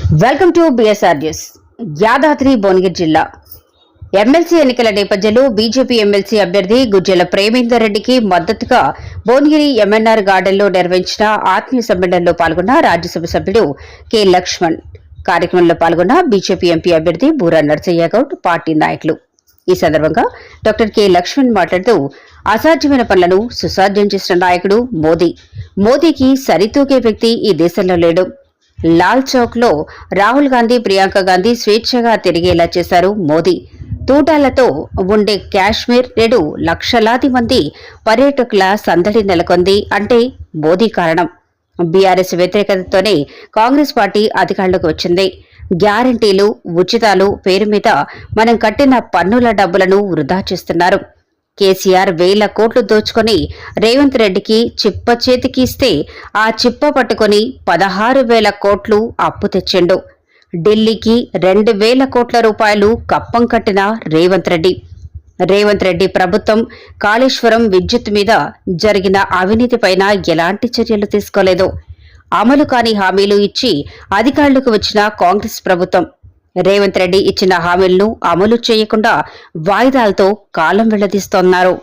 Welcome to BSR news. Yadadri Bhuvanagiri జిల్లా MLC ఎన్నికల నేపథ్యంలో బీజేపీ ఎమ్మెల్సీ అభ్యర్థి గుజ్జల ప్రేమేందర్ రెడ్డికి మద్దతుగా భువనగిరి ఎంఎన్ఆర్ గార్డెన్లో నిర్వహించిన ఆత్మీయ సమ్మేళనంలో పాల్గొన్న రాజ్యసభ సభ్యుడు కె లక్ష్మణ్. కార్యక్రమంలో పాల్గొన్న బీజేపీ ఎంపీ అభ్యర్థి బూరా నర్సయ్య గౌడ్, పార్టీ నాయకులు. ఈ సందర్భంగా డాక్టర్ కె లక్ష్మణ్ మాట్లాడుతూ, అసాధ్యమైన పనులను సుసాధ్యం చేసిన నాయకుడు మోదీ. మోదీకి సరితూగే వ్యక్తి ఈ దేశంలో లేడు. లాల్ చౌక్ లో రాహుల్ గాంధీ, ప్రియాంక గాంధీ స్వేచ్ఛగా తిరిగేలా చేశారు మోదీ. తూటాలతో ఉండే కాశ్మీర్ నేడు లక్షలాది మంది పర్యాటకుల సందడి నెలకొంది అంటే మోదీ కారణం. బీఆర్ఎస్ వ్యతిరేకతతోనే కాంగ్రెస్ పార్టీ అధికారంలోకి వచ్చింది. గ్యారంటీలు, ఉచితాలు పేరు మీద మనం కట్టిన పన్నుల డబ్బులను వృధా చేస్తున్నారు. కేసీఆర్ వేల కోట్లు దోచుకొని రేవంత్ రెడ్డికి చిప్ప చేతికి ఇస్తే ఆ చిప్ప పట్టుకుని 16,000 కోట్లు అప్పు తెచ్చిండు. ఢిల్లీకి 2,000 కోట్ల రూపాయలు కప్పం కట్టిన రేవంత్ రెడ్డి ప్రభుత్వం కాళేశ్వరం విద్యుత్ మీద జరిగిన అవినీతిపైన ఎలాంటి చర్యలు తీసుకోలేదు. అమలు కాని హామీలు ఇచ్చి అధికారులకు వచ్చిన కాంగ్రెస్ ప్రభుత్వం రేవంత్ రెడ్డి ఇచ్చిన హామీలను అమలు చేయకుండా వాయిదాలతో కాలం వెళ్లదీస్తోన్నారు.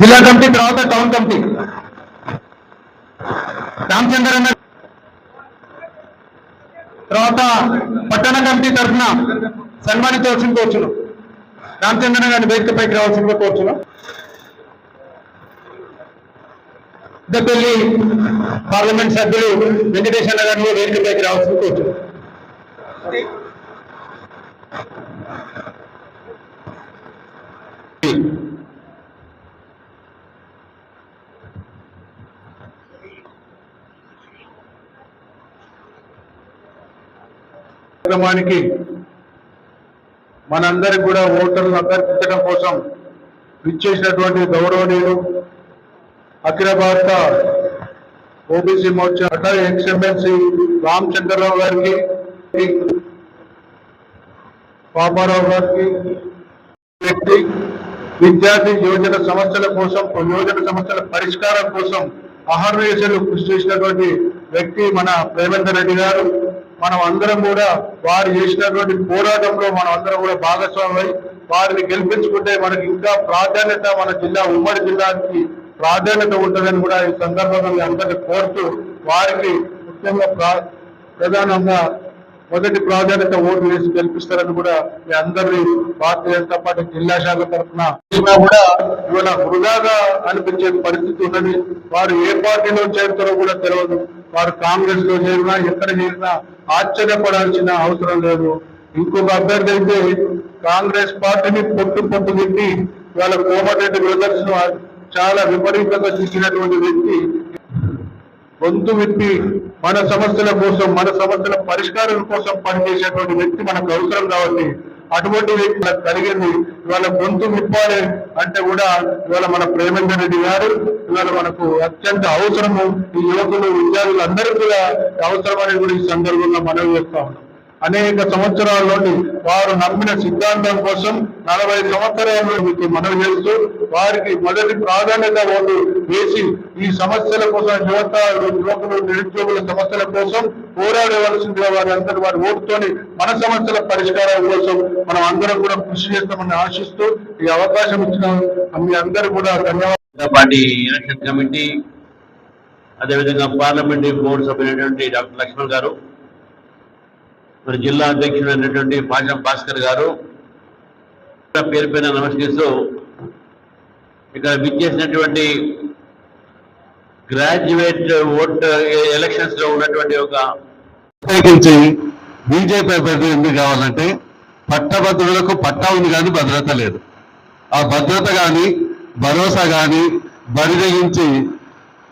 జిల్లా కమిటీ తర్వాత టౌన్ కమిటీ రామచంద్ర అన్న తర్వాత పట్టణ కమిటీ తరఫున సన్మానించవలసింది కోరుచును. రామచంద్ర గారిని వేదికపైకి రావాల్సిందిగా కోరుచును. పెద్దపల్లి పార్లమెంట్ సభ్యులు వెంకటేశ్వర గారిని వేదికపైకి రావాల్సింది కోరుచును. కార్యక్రమానికి మనందరికి కూడా ఓటర్లను అభ్యర్థించడం కోసం విచ్చేసినటువంటి గౌరవనీయులు అఖిల భారత ఓబీసీ మోర్చా ఎక్స్ఎమ్మెల్సీ రామచంద్రరావు గారికి, పాపారావు గారికి, వ్యక్తి విద్యార్థి యువజన సమస్యల కోసం, యువజన సమస్యల పరిష్కారం కోసం అహర్నిశలు కృషి చేసినటువంటి వ్యక్తి మన ప్రేమేందర్ రెడ్డి గారు. మనం అందరం కూడా వారు చేసినటువంటి పోరాటంలో మనం అందరం కూడా భాగస్వామి వారిని గెలిపించుకుంటే మనకి ఇంకా ప్రాధాన్యత, మన జిల్లా ఉమ్మడి జిల్లాకి ప్రాధాన్యత ఉంటుందని కూడా ఈ సందర్భంగా మీ అందరినీ కోరుతూ, వారికి ముఖ్యంగా ప్రధానంగా మొదటి ప్రాధాన్యత ఓటు వేసి గెలిపిస్తారని కూడా మీ అందరినీ భారతీయ జనతా పార్టీ జిల్లా శాఖ తరఫున కూడా ఇవాళ వృధాగా అనిపించే పరిస్థితి ఉన్నది. వారు ఏ పార్టీలో చేరుతారో కూడా తెలియదు. వారు కాంగ్రెస్ లో చేరినా ఎక్కడ చేరినా ఆశ్చర్యపడాల్సిన అవసరం లేదు. ఇంకొక అభ్యర్థి అయితే కాంగ్రెస్ పార్టీని పొట్టు తిట్టి వాళ్ళ కోమటిరెడ్డి బ్రదర్స్ ను చాలా విపరీతంగా చూసినటువంటి వ్యక్తి గొంతు విప్పి మన సమస్యల కోసం, మన సమస్యల పరిష్కారం కోసం పనిచేసేటువంటి వ్యక్తి మనకు అవసరం కాబట్టి అటువంటి వ్యక్తి కలిగింది. ఇవాళ గొంతు విప్పాలి అంటే కూడా ఇవాళ మన ప్రేమేందర్ రెడ్డి గారు ఇవాళ మనకు అత్యంత అవసరము. ఈ యువకులు, విద్యార్థులు అందరికీ కూడా అవసరం అనేది కూడా ఈ సందర్భంగా మనవి చేస్తా ఉన్నాం. అనేక సంవత్సరాల నుండి వారు నమ్మిన సిద్ధాంతం కోసం 40 సంవత్సరాలు మీకు మనవి చేస్తూ వారికి మొదటి ప్రాధాన్యత ఓటు వేసి ఈ సమస్యల కోసం, యువకులు, నిరుద్యోగుల సమస్యల కోసం పోరాడవలసిందిగా వారి ఓటుతోని మన సమస్యల పరిష్కారం కోసం మనం అందరం కూడా కృషి చేస్తామని ఆశిస్తూ ఈ అవకాశం ఇచ్చిన మీ అందరూ కూడా ధన్యవాదాలు. పార్టీ ఎలక్షన్ కమిటీ, అదేవిధంగా పార్లమెంటరీ బోర్డు సభ్యులైనటువంటి డాక్టర్ లక్ష్మణ్ గారు, మరి జిల్లా అధ్యక్షుడైనటువంటి పాజం భాస్కర్ గారు, పేరు పైన నమస్కరిస్తూ ఇక్కడ విచ్చేసినటువంటి గ్రాడ్యుయేట్ ఓట్ ఎలక్షన్స్ లో ఉన్నటువంటి ఒక ప్రత్యేకించి బీజేపీ అభ్యర్థి ఎందుకు కావాలంటే పట్టభద్రులకు పట్టా ఉంది కానీ భద్రత లేదు. ఆ భద్రత కానీ భరోసా కానీ బరిదగించి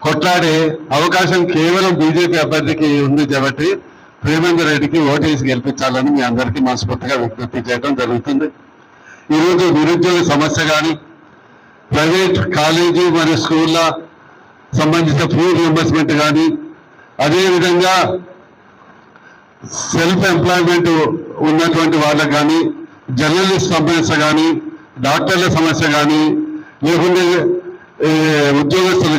కొట్లాడే అవకాశం కేవలం బీజేపీ అభ్యర్థికి ఉంది కాబట్టి ప్రేమేందర్ రెడ్డికి ఓటేసి గెలిపించాలని మీ అందరికీ మనస్ఫూర్తిగా విజ్ఞప్తి చేయడం జరుగుతుంది. ఈరోజు నిరుద్యోగ సమస్య కానీ ప్రైవేట్ కాలేజీ మరియు స్కూళ్ళ సంబంధిత ఫీ రియంబర్స్మెంట్ కానీ అదేవిధంగా సెల్ఫ్ ఎంప్లాయ్మెంట్ ఉన్నటువంటి వాళ్ళకు కానీ జర్నలిస్ట్ సమస్య కానీ డాక్టర్ల సమస్య కానీ లేకుంటే ఉద్యోగస్తుల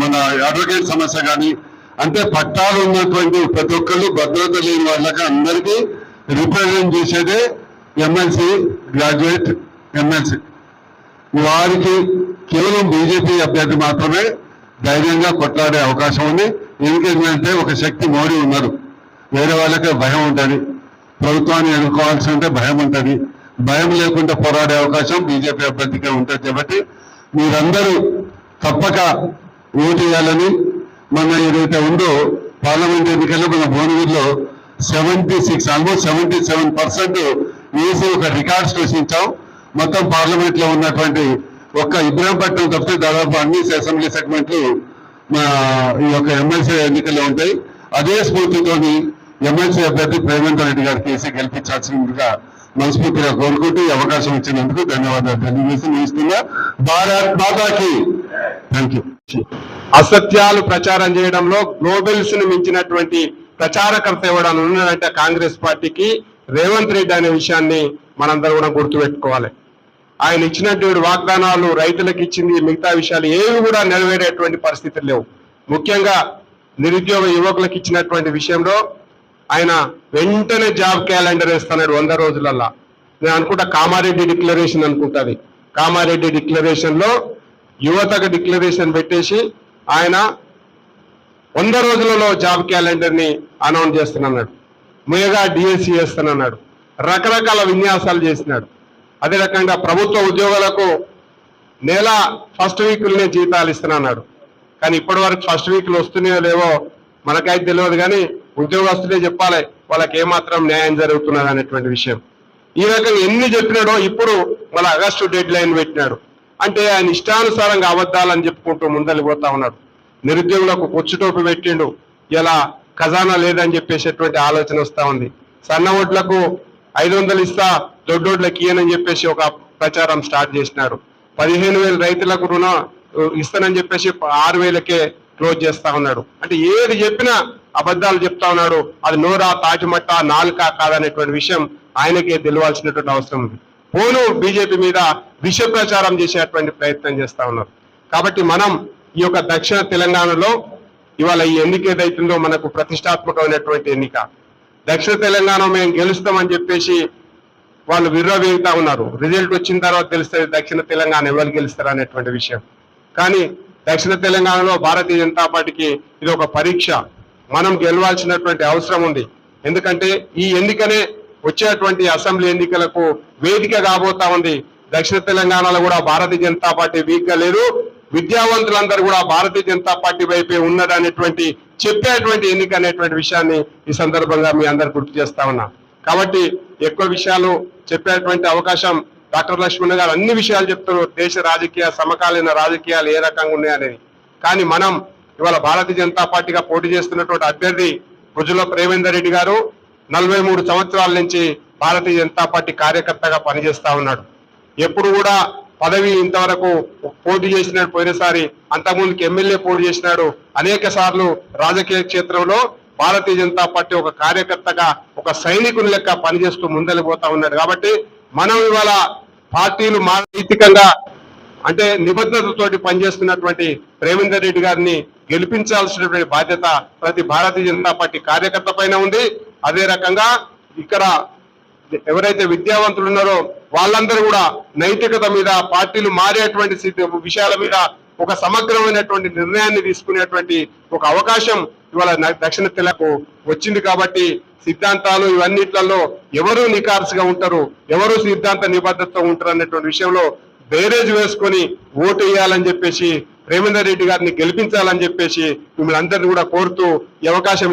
మన అడ్వకేట్ సమస్య కానీ అంటే పట్టాలు ఉన్నటువంటి ప్రతి ఒక్కళ్ళు భద్రత లేని వాళ్ళకి అందరికీ రిప్రజెంట్ చేసేదే ఎమ్మెల్సీ గ్రాడ్యుయేట్ ఎమ్మెల్సీ. వారికి కేవలం బీజేపీ అభ్యర్థి మాత్రమే ధైర్యంగా కొట్లాడే అవకాశం ఉంది. ఎందుకంటే ఒక శక్తి మోడీ ఉన్నారు, వేరే వాళ్ళకే భయం ఉంటుంది, ప్రభుత్వాన్ని ఎదుర్కోవాల్సి ఉంటే భయం ఉంటుంది. భయం లేకుండా పోరాడే అవకాశం బీజేపీ అభ్యర్థికే ఉంటుంది. కాబట్టి మీరందరూ తప్పక ఓటు వేయాలని, మన ఏదైతే ఉందో పార్లమెంట్ ఎన్నికల్లో మన భువనగిరిలో 76 ఆల్మోస్ట్ 77% వేసి ఒక రికార్డ్ సృష్టించాం. మొత్తం పార్లమెంట్ లో ఉన్నటువంటి ఒక్క ఇబ్రాహీంపట్నం తప్పితే దాదాపు అన్ని అసెంబ్లీ సెగ్మెంట్లు ఈ యొక్క ఎమ్మెల్సీ ఎన్నికల్లో ఉంటాయి. అదే స్ఫూర్తితోని ఎమ్మెల్సీ అభ్యర్థి ప్రేమేందర్ రెడ్డి గారికి వేసి గెలిపించాల్సిందిగా మనస్ఫూర్తిగా కోరుకుంటూ ఈ అవకాశం ఇచ్చినందుకు ధన్యవాదాలు తెలియజేస్తున్నా. భారత్ మాతాకి థ్యాంక్ యూ. అసత్యాలు ప్రచారం చేయడంలో గ్లోబల్స్ ను మించినటువంటి ప్రచారకర్త ఎవడని ఉన్నాడంటే కాంగ్రెస్ పార్టీకి రేవంత్ రెడ్డి అనే విషయాన్ని మనందరూ కూడా గుర్తుపెట్టుకోవాలి. ఆయన ఇచ్చినటువంటి వాగ్దానాలు, రైతులకు ఇచ్చింది, మిగతా విషయాలు ఏవి కూడా నెరవేరేటువంటి పరిస్థితులు లేవు. ముఖ్యంగా నిరుద్యోగ యువకులకు ఇచ్చినటువంటి విషయంలో ఆయన వెంటనే జాబ్ క్యాలెండర్ వేస్తున్నాడు 100 రోజులల్లా. నేను అనుకుంటా కామారెడ్డి డిక్లరేషన్ అనుకుంటుంది. కామారెడ్డి డిక్లరేషన్ లో యువతకు డిక్లరేషన్ పెట్టేసి ఆయన 100 రోజులలో జాబ్ క్యాలెండర్ ని అనౌన్స్ చేస్తున్నాడు. ముయగా డిఎస్సి చేస్తానన్నాడు. రకరకాల విన్యాసాలు చేసినాడు. అదే రకంగా ప్రభుత్వ ఉద్యోగులకు నెల ఫస్ట్ వీక్లనే జీతాలు ఇస్తున్నాడు. కానీ ఇప్పటి వరకు ఫస్ట్ వీక్లు వస్తున్నాయో లేవో మనకైతే తెలియదు, కానీ ఉద్యోగస్తులే చెప్పాలి వాళ్ళకి ఏమాత్రం న్యాయం జరుగుతున్నది అనేటువంటి విషయం. ఈ రకంగా ఎన్ని చెప్పినాడో ఇప్పుడు మళ్ళీ ఆగస్టు డెడ్ లైన్ పెట్టినాడు. అంటే ఆయన ఇష్టానుసారంగా అబద్ధాలని చెప్పుకుంటూ ముందలు పోతా ఉన్నాడు. నిరుద్యోగులకు కొచ్చుటోపు పెట్టిండు. ఇలా ఖజానా లేదని చెప్పేసేటువంటి ఆలోచన వస్తా ఉంది. సన్న ఓట్లకు 500 ఇస్తా, దొడ్డోడ్లకు ఇయ్యనని చెప్పేసి ఒక ప్రచారం స్టార్ట్ చేసినారు. 15,000 రైతులకు రుణం ఇస్తానని చెప్పేసి 6,000కే క్లోజ్ చేస్తా ఉన్నాడు. అంటే ఏది చెప్పినా అబద్ధాలు చెప్తా ఉన్నాడు. అది నోరా, తాటిమట్ట, నాలుక కాదనేటువంటి విషయం ఆయనకే తెలియాల్సినటువంటి అవసరం ఉంది. పోను బీజేపీ మీద విష ప్రచారం చేసేటువంటి ప్రయత్నం చేస్తా ఉన్నారు. కాబట్టి మనం ఈ యొక్క దక్షిణ తెలంగాణలో ఇవాళ ఈ ఎన్నిక ఏదైతుందో మనకు ప్రతిష్టాత్మకమైనటువంటి ఎన్నిక. దక్షిణ తెలంగాణ మేము గెలుస్తామని చెప్పేసి వాళ్ళు విర్రవీగుతా ఉన్నారు. రిజల్ట్ వచ్చిన తర్వాత తెలుస్తుంది దక్షిణ తెలంగాణ ఎవరు గెలుస్తారు అనేటువంటి విషయం. కానీ దక్షిణ తెలంగాణలో భారతీయ జనతా పార్టీకి ఇది ఒక పరీక్ష. మనం గెలవాల్సినటువంటి అవసరం ఉంది. ఎందుకంటే ఈ ఎన్నికనే వచ్చేటువంటి అసెంబ్లీ ఎన్నికలకు వేదిక కాబోతా ఉంది. దక్షిణ తెలంగాణలో కూడా భారతీయ జనతా పార్టీ వీక్ గా లేదు. విద్యావంతులందరూ కూడా భారతీయ జనతా పార్టీ వైపే ఉన్నదనేటువంటి చెప్పేటువంటి ఎన్నిక అనేటువంటి విషయాన్ని ఈ సందర్భంగా మీ అందరు గుర్తు చేస్తా ఉన్నా. కాబట్టి ఎక్కువ విషయాలు చెప్పేటువంటి అవకాశం డాక్టర్ లక్ష్మణ్ గారు అన్ని విషయాలు చెప్తున్నారు. దేశ రాజకీయ సమకాలీన రాజకీయాలు ఏ రకంగా ఉన్నాయనేది. కానీ మనం ఇవాళ భారతీయ జనతా పార్టీగా పోటీ చేస్తున్నటువంటి అభ్యర్థి గుజ్జుల ప్రేమేందర్ రెడ్డి గారు 43 సంవత్సరాల నుంచి భారతీయ జనతా పార్టీ కార్యకర్తగా పనిచేస్తా ఉన్నాడు. ఎప్పుడు కూడా పదవి ఇంతవరకు పోటీ చేసినాడు. పోయినసారి అంతకుముందుకు ఎమ్మెల్యే పోటీ చేసినాడు. అనేక సార్లు రాజకీయ క్షేత్రంలో భారతీయ జనతా పార్టీ ఒక కార్యకర్తగా, ఒక సైనికుని లెక్క పనిచేస్తూ ముందెళ్ళిపోతా ఉన్నాడు. కాబట్టి మనం ఇవాళ పార్టీలు నైతికంగా అంటే నిబద్ధతతోటి పనిచేస్తున్నటువంటి ప్రేమేందర్ రెడ్డి గారిని గెలిపించాల్సినటువంటి బాధ్యత ప్రతి భారతీయ జనతా పార్టీ కార్యకర్త పైన ఉంది. అదే రకంగా ఇక్కడ ఎవరైతే విద్యావంతులు ఉన్నారో వాళ్ళందరూ కూడా నైతికత మీద, పార్టీలు మారేటువంటి విషయాల మీద ఒక సమగ్రమైనటువంటి నిర్ణయాన్ని తీసుకునేటువంటి ఒక అవకాశం ఇవాళ దక్షిణ తెలంగాణకు వచ్చింది. కాబట్టి సిద్ధాంతాలు ఇవన్నిట్లలో ఎవరు నికార్సుగా ఉంటారు, ఎవరు సిద్ధాంత నిబద్ధతతో ఉంటారు అనేటువంటి విషయంలో బేరేజ్ వేసుకొని ఓటు వేయాలని చెప్పేసి రేవంత్ రెడ్డి గారిని గెలిపించాలని చెప్పేసి మిమ్మల్ని అందరినీ కూడా కోరుతూ ఈ అవకాశం.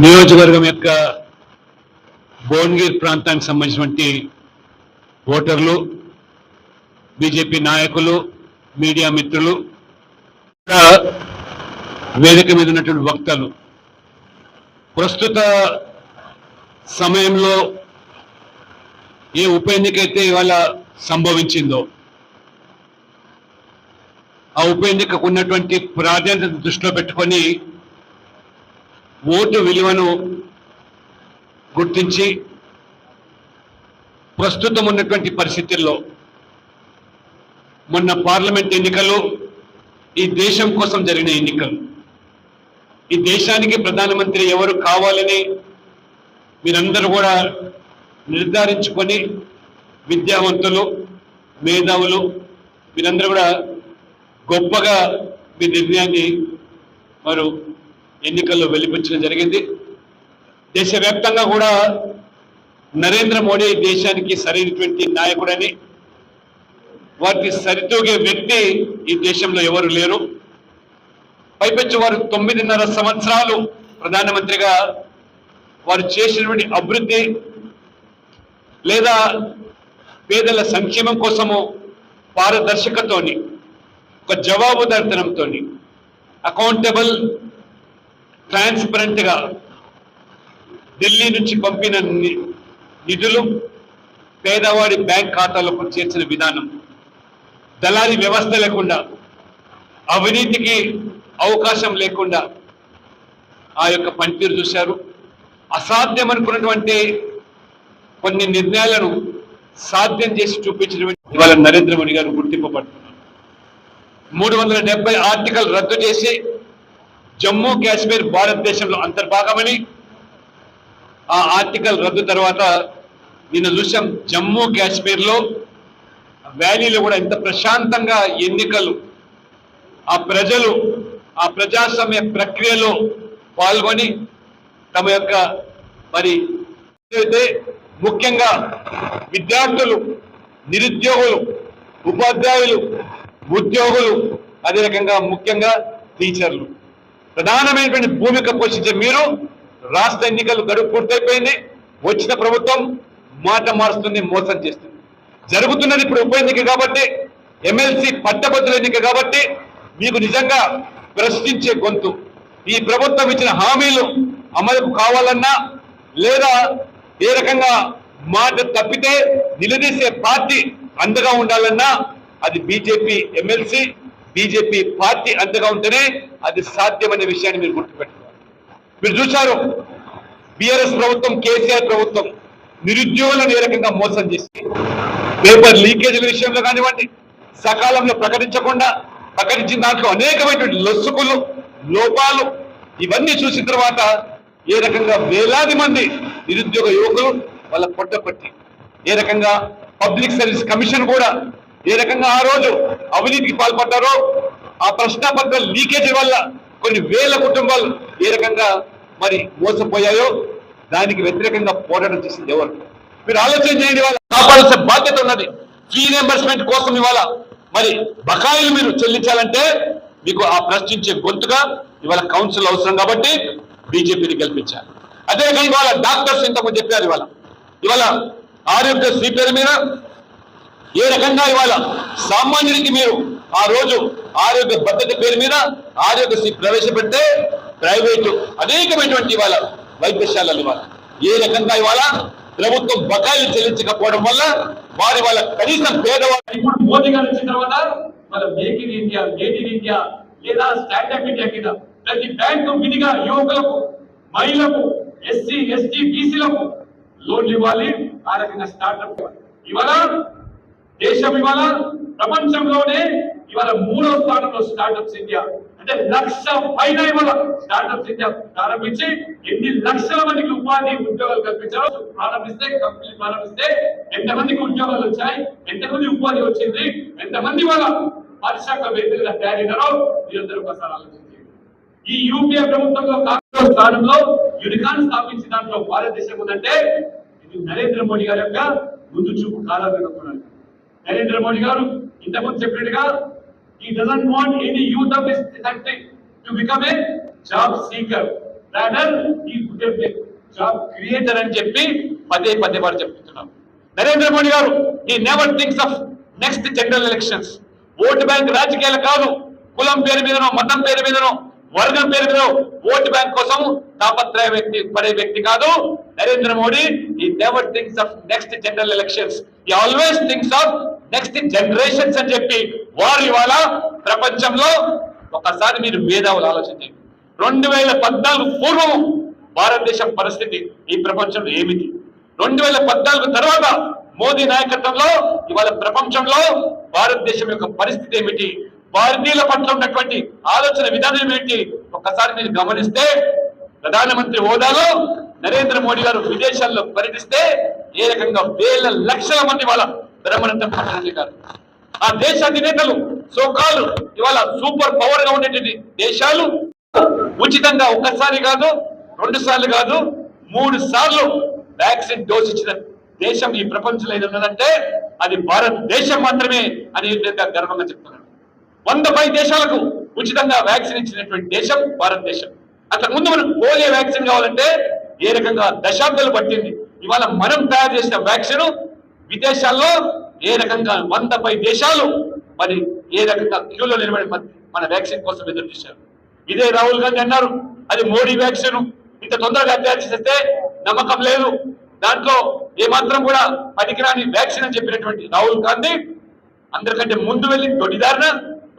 నియోజకవర్గం యొక్క భువనగిరి ప్రాంతానికి సంబంధించినటువంటి ఓటర్లు, బీజేపీ నాయకులు, మీడియా మిత్రులు, వేదిక మీద ఉన్నటువంటి వక్తలు, ప్రస్తుత సమయంలో ఏ ఉప ఎన్నిక అయితే ఇవాళ సంభవించిందో ఆ ఉప ఎన్నికకు ఉన్నటువంటి ప్రాధాన్యత దృష్టిలో పెట్టుకొని ఓటు విలువను గుర్తించి ప్రస్తుతం ఉన్నటువంటి పరిస్థితుల్లో మొన్న పార్లమెంట్ ఎన్నికలు ఈ దేశం కోసం జరిగిన ఎన్నికలు. ఈ దేశానికి ప్రధానమంత్రి ఎవరు కావాలని మీరందరూ కూడా నిర్ధారించుకొని విద్యావంతులు, మేధావులు మీరందరూ కూడా గొప్పగా మీ నిర్ణయాన్ని వారు ఎన్నికల్లో వెలిపించడం జరిగింది. దేశవ్యాప్తంగా కూడా నరేంద్ర మోడీ దేశానికి సరైనటువంటి నాయకుడని, వారికి సరితూగే వ్యక్తి ఈ దేశంలో ఎవరు లేరు. పైపెచ్చు వారు 9.5 సంవత్సరాలు ప్రధానమంత్రిగా వారు చేసినటువంటి అభివృద్ధి లేదా పేదల సంక్షేమం కోసము పారదర్శకతతోని, ఒక జవాబుదారితనంతో, అకౌంటబుల్, ట్రాన్స్పరెంట్గా ఢిల్లీ నుంచి పంపిన నిధులు పేదవాడి బ్యాంక్ ఖాతాలకు చేర్చిన విధానం, దళారీ వ్యవస్థ లేకుండా, అవినీతికి అవకాశం లేకుండా ఆ యొక్క పనితీరు చూశారు. అసాధ్యం అనుకున్నటువంటి కొన్ని నిర్ణయాలను సాధ్యం చేసి చూపించినటువంటి ఇవాళ నరేంద్ర మోడీ గారు గుర్తింపబడుతున్నారు. 370 ఆర్టికల్ రద్దు చేసి జమ్మూ కాశ్మీర్ భారతదేశంలో అంతర్భాగమని, ఆ ఆర్టికల్ రద్దు తర్వాత నిన్న చూసాం జమ్మూ కాశ్మీర్లో వ్యాలీలో కూడా ఎంత ప్రశాంతంగా ఎన్నికలు, ఆ ప్రజలు ఆ ప్రజాస్వామ్య ప్రక్రియలో పాల్గొని తమ యొక్క మరి ముఖ్యంగా విద్యార్థులు, నిరుద్యోగులు, ఉపాధ్యాయులు, ఉద్యోగులు, అదే రకంగా ముఖ్యంగా టీచర్లు ప్రధానమైనటువంటి భూమిక పోషించే మీరు రాష్ట్ర ఎన్నికలు గడువు పూర్తయిపోయింది. వచ్చిన ప్రభుత్వం మాట మారుస్తుంది, మోసం చేస్తుంది. జరుగుతున్నది ఇప్పుడు ఉప ఎన్నిక కాబట్టి, ఎమ్మెల్సీ పట్టభద్రుల ఎన్నిక కాబట్టి మీకు నిజంగా ప్రశ్నించే గొంతు, ఈ ప్రభుత్వం ఇచ్చిన హామీలు అమలు కావాలన్నా లేదా ఏ రకంగా మాట తప్పితే నిలదీసే పార్టీ అండగా ఉండాలన్నా అది బీజేపీ ఎమ్మెల్సీ, బీజేపీ పార్టీ అండగా ఉంటేనే అది సాధ్యమనే విషయాన్ని మీరు గుర్తుపెట్టుకోవాలి. మీరు చూశారు బీఆర్ఎస్ ప్రభుత్వం, కేసీఆర్ ప్రభుత్వం నిరుద్యోగులను ఏ రకంగా మోసం చేసి పేపర్ లీకేజీల విషయంలో కానివ్వండి, సకాలంలో ప్రకటించిన దాంట్లో అనేకమైనటువంటి లొసుగులు, లోపాలు ఇవన్నీ చూసిన తర్వాత ఏ రకంగా వేలాది మంది నిరుద్యోగ యువకులు వాళ్ళ పొట్టపట్టి, ఏ రకంగా పబ్లిక్ సర్వీస్ కమిషన్ కూడా ఏ రకంగా ఆ రోజు అవినీతికి పాల్పడ్డారో, ఆ ప్రశ్నాపత్ర లీకేజీ వల్ల కొన్ని వేల కుటుంబాలు ఏ రకంగా మరి మోసపోయాయో దానికి వ్యతిరేకంగా పోరాటం చేసింది ఎవరు? మీరు ఆలోచన చేయండి. ఇవాళ కాపాడాల్సిన బాధ్యత ఉన్నది. ఫీ రియంబర్స్మెంట్ కోసం ఇవాళ మరి బకాయిలు మీరు చెల్లించాలంటే మీకు ఆ ప్రశ్నించే గొంతుగా ఇవాళ కౌన్సిల్ అవసరం కాబట్టి బీజేపీని గెలిపించారు. అదేవిధంగా ఇవాళ డాక్టర్స్ ఇంతకుముందు చెప్పారు, ఇవాళ ఆరోగ్యశ్రీ పేరు మీద ఏ రకంగా ఇవాళ సామాన్యునికి మీరు ఆ రోజు ఆరోగ్య భద్రత పేరు మీద ఆరోగ్యశ్రీ ప్రవేశపెడితే ప్రైవేటు అనేకమైనటువంటి ఇవాళ వైద్యశాలలు ఇవాళ ఏ రకంగా ఇవాళ ప్రభుత్వం బకాయిలు చెల్లించకపోవడం వల్ల వారి వాళ్ళ కనీసం పేదవాళ్ళు ఇప్పుడు మోదీ గారు వచ్చిన తర్వాత మన make in India, made in India లేదా స్టాండప్ ఇండియా కింద ప్రతి బ్యాంకు విధిగా యువకులకు, మహిళలకు, ఎస్సీ, ఎస్టీ, బీసీలకు లోన్లు ఇవ్వాలి. ఆ రకంగా స్టార్ట్అప్ ఇవాళ దేశం ఇవాళ ప్రపంచంలోనే ఇవాళ 3వ స్థానంలో స్టార్ట్అప్స్ ఇండియా అంటే 1,00,000 పైన ఇవాళ స్టార్ట్అప్స్ ఇండియా ప్రారంభించి ఎన్ని లక్షల మందికి ఉపాధి ఉద్యోగాలు కల్పించారో కంపెనీ ప్రారంభిస్తే ఎంతమందికి ఉద్యోగాలు వచ్చాయి, ఎంతమంది ఉపాధి వచ్చింది, ఎంతమంది వాళ్ళ పారిశ్రామిక వేదికగా తయారైనారో మీరందరూ ఒకసారి ఆలోచించండి. ఈ యూపీఏ ప్రభుత్వంలో కాంగ్రెస్ స్థానంలో యూనికాన్ స్థాపించిన దాంట్లో భారతదేశం ఉందంటే ఇది నరేంద్ర మోడీ గారి యొక్క ముందు చూపు కాలాలు. నరేంద్ర మోడీ గారు ఇంతకుముందు చెప్పినట్టుగా he doesn't want any youth of this country to become a job seeker, rather he would have been job creator అని చెప్పి పదే వారు చెప్తున్నారు. నరేంద్ర మోడీ గారు he never thinks of next general elections. Vote bank రాజకీయాలు కాదు, కులం పేరు మీదనో మతం పేరు మీదనో వర్గం పేరు మీద ఓటు బ్యాంక్ కోసం పడే వ్యక్తి కాదు Narendra Modi. he never thinks of next general elections, he always thinks of next generations అని చెప్పి వారు ఇవాళ ప్రపంచంలో ఒకసారి మీరు మేధావులు ఆలోచించండి. 2014 పూర్వం భారతదేశం పరిస్థితి ఈ ప్రపంచంలో ఏమిటి, 2014 తర్వాత మోదీ నాయకత్వంలో ఇవాళ ప్రపంచంలో భారతదేశం యొక్క పరిస్థితి ఏమిటి, భారతీయుల పట్ల ఉన్నటువంటి ఆలోచన విధానం ఏంటి ఒక్కసారి మీరు గమనిస్తే, ప్రధానమంత్రి హోదాలో నరేంద్ర మోడీ గారు విదేశాల్లో పర్యటిస్తే ఏ రకంగా వేల లక్షల మంది వాళ్ళ బ్రహ్మానందం పట్టణారు. ఆ దేశ అధినేతలు సోకాలు ఇవాళ సూపర్ పవర్ గా ఉండేటువంటి దేశాలు ఉచితంగా ఒక్కసారి కాదు 2 సార్లు కాదు 3 సార్లు వ్యాక్సిన్ డోస్ ఇచ్చిన దేశం ఈ ప్రపంచంలో ఏది ఉన్నదంటే అది భారతదేశం మాత్రమే అని గర్వంగా చెప్తున్నాను. 110 దేశాలకు ఉచితంగా వ్యాక్సిన్ ఇచ్చినటువంటి దేశం భారతదేశం. అంతకు ముందు మనకు పోలియో వ్యాక్సిన్ కావాలంటే ఏ రకంగా దశాబ్దాలు పట్టింది. ఇవాళ మనం తయారు చేసిన వ్యాక్సిన్ విదేశాల్లో ఏ రకంగా 110 దేశాలు మరి ఏ రకంగా క్యూలో నిలబడి మన వ్యాక్సిన్ కోసం ఎదురు చూశారు. ఇదే రాహుల్ గాంధీ అన్నారు అది మోడీ వ్యాక్సిన్, ఇంత తొందరగా తయారు చేస్తే నమ్మకం లేదు, దాంట్లో ఏమాత్రం కూడా పనికిరాని వ్యాక్సిన్ అని చెప్పినటువంటి రాహుల్ గాంధీ అందరికంటే ముందు వెళ్ళి తొడిదారిన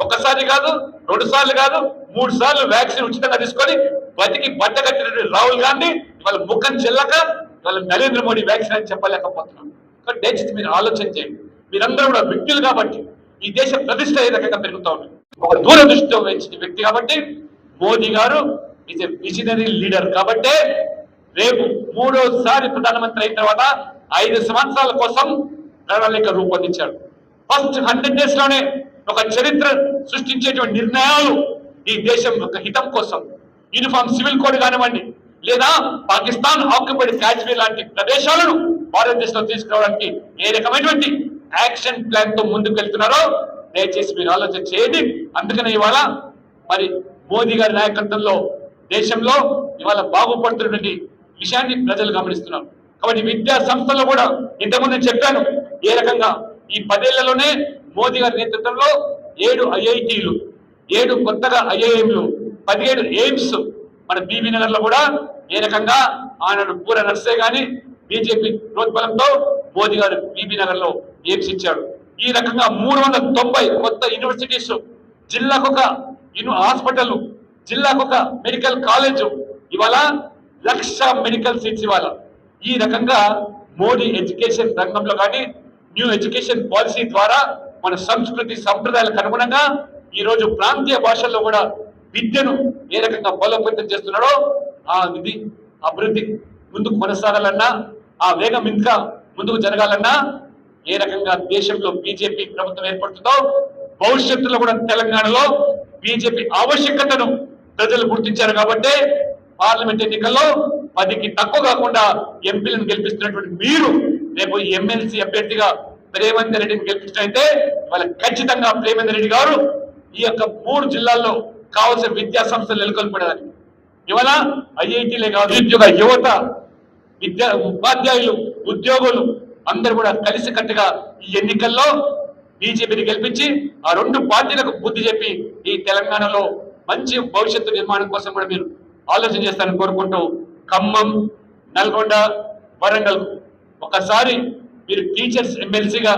ఒకసారి కాదు 2 సార్లు కాదు 3 సార్లు వ్యాక్సిన్ ఉచితంగా తీసుకొని బతికి బట్టగట్టినటువంటి రాహుల్ గాంధీ ఇవాళ ముఖం చెల్లక ఇవాళ నరేంద్ర మోడీ వ్యాక్సిన్ అని చెప్పలేకపోతున్నాం. దయచేసి మీరు ఆలోచన చేయండి. మీరందరూ కూడా వ్యక్తులు కాబట్టి ఈ దేశ ప్రతిష్ట ఏ రకంగా పెరుగుతూ ఉంది. ఒక దూరదృష్టితో వహించిన వ్యక్తి కాబట్టి మోదీ గారు ఈజ్ ఎ విజనరీ లీడర్ కాబట్టే రేపు 3వసారి ప్రధానమంత్రి అయిన తర్వాత 5 సంవత్సరాల కోసం ప్రణాళిక రూపొందించాడు. ఫస్ట్ 100 days లోనే ఒక చరిత్ర సృష్టించేటువంటి నిర్ణయాలు ఈ దేశం యొక్క హితం కోసం, యూనిఫామ్ సివిల్ కోడ్ కానివ్వండి లేదా పాకిస్తాన్ ఆక్యుపైడ్ కాశ్మీర్ లాంటి ప్రదేశాలను భారతదేశంలో తీసుకురావడానికి ఏ రకమైనటువంటి యాక్షన్ ప్లాన్ తో ముందుకు వెళ్తున్నారో దయచేసి మీరు ఆలోచన చేయండి. అందుకనే ఇవాళ మరి మోదీ గారి నాయకత్వంలో దేశంలో ఇవాళ బాగుపడుతున్నటువంటి విషయాన్ని ప్రజలు గమనిస్తున్నారు. కాబట్టి విద్యా సంస్థల్లో కూడా ఇంతకుముందు చెప్పాను ఏ రకంగా ఈ 10 ఏళ్లలోనే మోదీ గారి నేతృత్వంలో 7 IITలు 7 కొత్తగా IIMలు 17 ఎయిమ్స్ మన బీబీ నగర్ లో కూడా ఏ రకంగా ఆనాడు పూర నర్సే గాని బీజేపీ ప్రోత్బలంతో మోదీ గారు బీబీ నగర్ లో ఎయిమ్స్ ఇచ్చాడు. ఈ రకంగా 390 కొత్త యూనివర్సిటీస్, జిల్లాకొక హాస్పిటల్, జిల్లాకొక మెడికల్ కాలేజ్, ఇవాళ 1,00,000 మెడికల్ సీట్స్ ఇవాళ. ఈ రకంగా మోడీ ఎడ్యుకేషన్ రంగంలో కానీ న్యూ ఎడ్యుకేషన్ పాలసీ ద్వారా మన సంస్కృతి సంప్రదాయాలకు అనుగుణంగా ఈ రోజు ప్రాంతీయ భాషల్లో కూడా విద్యను ఏ రకంగా బలోపేతం చేస్తున్నాడో ఆ విధి అభివృద్ధి ముందుకు కొనసాగాలన్నా ఆ వేగం ఇంకా ముందుకు జరగాలన్నా ఏ రకంగా దేశంలో బీజేపీ ప్రభుత్వం ఏర్పడుతుందో భవిష్యత్తులో కూడా తెలంగాణలో బీజేపీ ఆవశ్యకతను ప్రజలు గుర్తించారు కాబట్టి పార్లమెంట్ ఎన్నికల్లో 10కి తక్కువ కాకుండా ఎంపీలను గెలిపిస్తున్నటువంటి మీరు రేపు ఎమ్మెల్సీ అభ్యర్థిగా ప్రేమేందర్ రెడ్డిని గెలిపించినట్లయితే వాళ్ళ ఖచ్చితంగా ప్రేమేందర్ రెడ్డి గారు ఈ యొక్క 3 జిల్లాల్లో కావాల్సిన విద్యా సంస్థలు నెలకొల్పడానికి ఇవాళ ఐఐటీలే కాదు నిరుద్యోగ యువత ఉపాధ్యాయులు ఉద్యోగులు అందరూ కూడా కలిసికట్టుగా ఈ ఎన్నికల్లో బీజేపీని గెలిపించి ఆ 2 పార్టీలకు బుద్ధి చెప్పి ఈ తెలంగాణలో మంచి భవిష్యత్తు నిర్మాణం కోసం కూడా మీరు ఆలోచన చేస్తారని కోరుకుంటూ ఖమ్మం, నల్గొండ, వరంగల్ ఒకసారి మీరు టీచర్స్ ఎమ్మెల్సీగా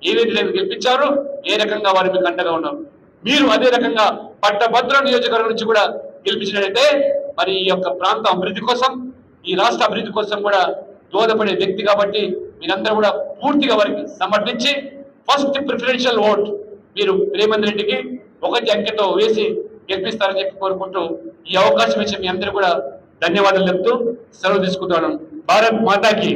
ఏదైతే గెలిపించారో ఏ రకంగా వారు మీకు అండగా ఉన్నారు. మీరు అదే రకంగా పట్టభద్ర నియోజకవర్గం నుంచి కూడా గెలిపించినట్లయితే మరి ఈ యొక్క ప్రాంత అభివృద్ధి కోసం ఈ రాష్ట్ర అభివృద్ధి కోసం కూడా దోహదపడే వ్యక్తి కాబట్టి మీరందరూ కూడా పూర్తిగా వారికి సమర్పించి ఫస్ట్ ప్రిఫరెన్షియల్ ఓట్ మీరు ప్రేమేందర్ రెడ్డికి 1 అంకెతో వేసి గెలిపిస్తారని చెప్పి కోరుకుంటూ ఈ అవకాశం ఇచ్చి మీ అందరూ కూడా ధన్యవాదాలు చెప్తూ సెలవు తీసుకుంటాను. భారత్ మాతాకి